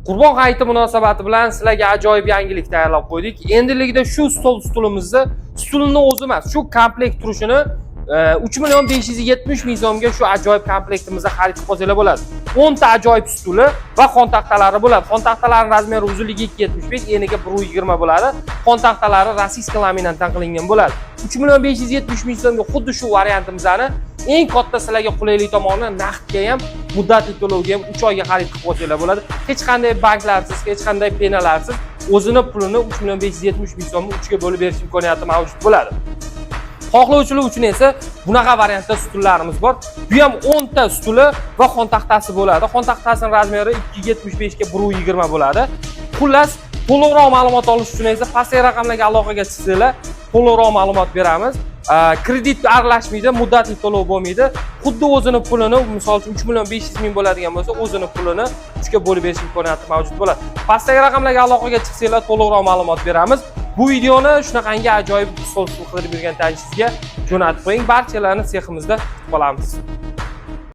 Qurbon hayiti munosabati bilan sizlarga ajoyib yangilik tayyorlab qo'ydik. Endilikda shu stulni o'zi emas, shu komplekt turishini 3.570.000 so'mga shu ajoyib komplektimizni xarid qilib olsanglar bo'ladi. 10 ta ajoyib stuli va xon taxtalari bo'ladi. Xon taxtalarining razmeri uzunligi 2.75, eniga 1.20 bo'ladi. Xon taxtalari rossiyskiy laminatdan qilingan bo'ladi. 3.570.000 so'mga xuddi shu variantimizni eng katta sizlarga qulaylik tomoni naqdga ham, muddatli to'lovga ham 3 oyga xarid qilib olsanglar bo'ladi. Hech qanday banklarsiz, hech qanday penalarsiz o'zini pulini 3.570.000 so'mni 3 ga bo'lib berish imkoniyati mavjud bo'ladi. Xohlovchilar uchun esa bunaqa variantda stullarimiz bor. Bu ham 10 ta stuli va xon taxtasi bo'ladi. Xon taxtasining razmeri 2.75 ga 1.20 bo'ladi. Xullas, to'liqroq ma'lumot olish uchun esa pastki raqamlarga aloqaga chiqsanglar, to'liqroq ma'lumot beramiz. Kredit aralashmaydi, muddatli to'lov bo'lmaydi. Xuddi o'zini pulini, misol uchun 3.500.000 bo'ladigan bo'lsa, o'zini pulini 3 ga bo'lib berish imkoniyati mavjud bo'ladi. Pastdagi raqamlarga aloqaga chiqsanglar, to'liqroq ma'lumot beramiz. Bu videoni shunaqangi ajoyib stol qilib bergan tanishingizga jo'natib qo'ying. Barchalarni seximizda kutib qolamiz.